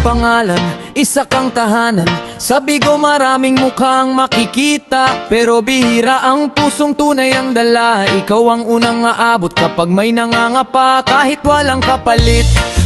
pangalan, isa kang tahanan. Sabi ko maraming mukhang makikita, pero bihira ang pusong tunay ang dala. Ikaw ang unang aabot kapag may nangangapa, kahit walang kapalit.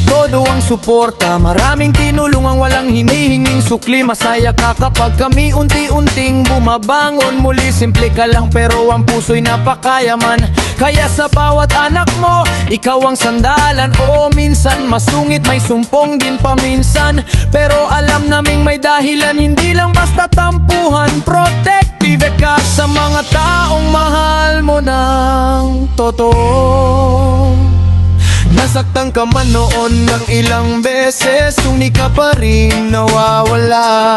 Todo ang suporta, maraming tinulungang walang hinihinging sukli. Masaya ka kapag kami unti-unting bumabangon muli. Simple ka lang pero ang puso'y napakayaman. Kaya sa bawat anak mo, ikaw ang sandalan. Oo, minsan masungit, may sumpong din paminsan, pero alam naming may dahilan, hindi lang basta tampuhan. Protective ka sa mga taong mahal mo ng totoo. Nasaktan ka man noon ng ilang beses, hindi ka pa rin nawawala.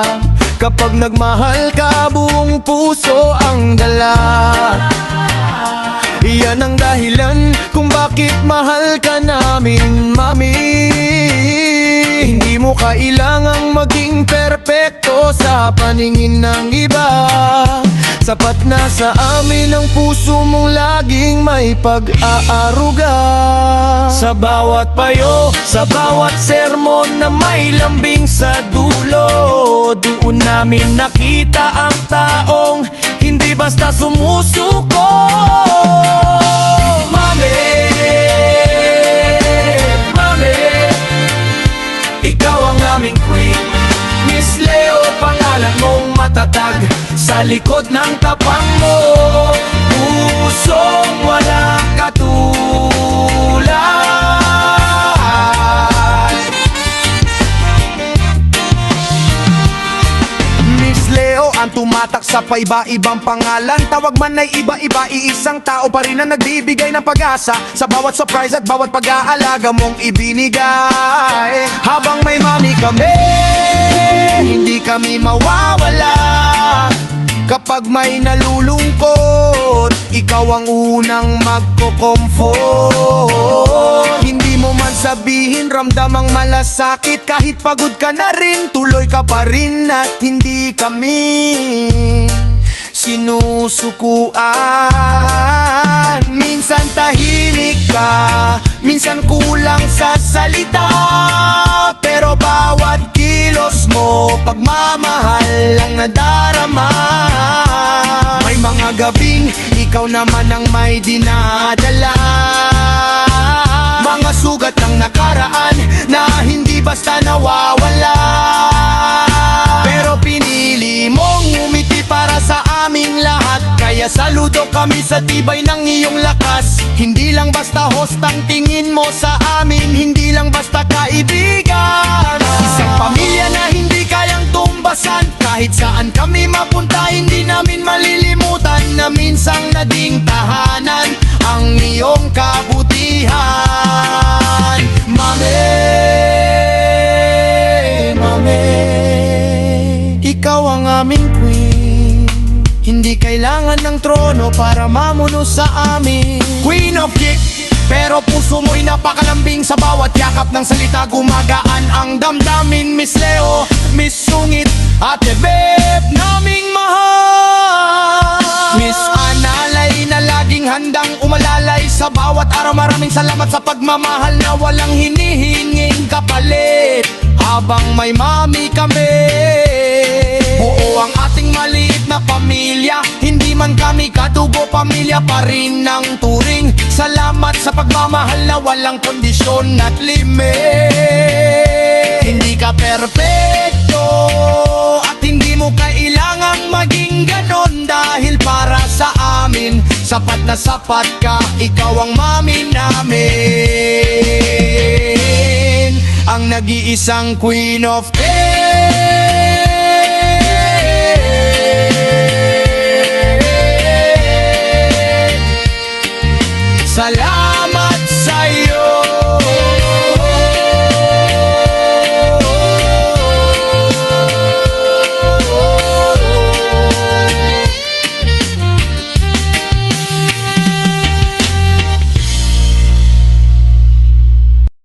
Kapag nagmahal ka, buong puso ang dala. Iyan ang dahilan kung bakit mahal ka namin, mami. Hindi mo kailangang maging perpekto sa paningin ng iba. Sapat na sa amin ang puso mong laging may pag-aaruga. Sa bawat payo, sa bawat sermon na may lambing sa dulo, doon namin nakita ang taong hindi basta sumusuko. Mami, mami, ikaw ang aming queen. Miss Leo, pangalan mong matatag sa likod ng tapang mo. Pusong walang katulad. Miss Leo, ang tumatak sa paiba-ibang pangalan. Tawag man ay iba-iba, iisang tao pa rin ang nagbibigay ng pag-asa sa bawat surprise at bawat pag-aalaga mong ibinigay. Habang may mami kami, hindi kami mawawala. Kapag may nalulungkot, ikaw ang unang magko-comfort. Hindi mo man sabihin, ramdam ang malasakit. Kahit pagod ka na rin, tuloy ka pa rin. At hindi kami sinusukuan. Minsan tahimik ka, minsan kulang sa salita, pero bawat kilos mo, pagmamahal ang nadarama. May mga gabing ikaw naman ang may dinadala, mga sugat ng nakaraan na hindi basta nawawala. Pero pinili mong umiti para sa aming lahat, kaya saludo kami sa tibay ng iyong lakas. Hindi lang basta host ang tingin mo sa amin, hindi lang basta kaibigan. Isang pamilya na hindi kayang tumbasan, kahit saan kami mapunta hindi namin malilimutan na minsang naging tahanan ang iyong kabutihan. Mami, mami, ikaw ang aming queen. Hindi kailangan ng trono para mamuno sa amin. Queen of Kick, pero puso mo'y napakalambing. Sa bawat yakap ng salita gumagaan ang damdamin. Miss Leo, Miss Sungit, Ate Beb, naming mahal. Miss Analay na laging handang umalalay sa bawat araw. Maraming salamat sa pagmamahal na walang hinihinging kapalit. Habang may mami kami, buo ang ating maliit na pamilya. Hindi man kami kadugo, pamilya pa rin ng turing. Salamat sa pagmamahal na walang kondisyon at limit. Hindi ka perpekto at hindi mo kailangang maging ganon, dahil para sa amin sapat na sapat ka. Ikaw ang mami namin, ang nag-iisang Queen of Salamat.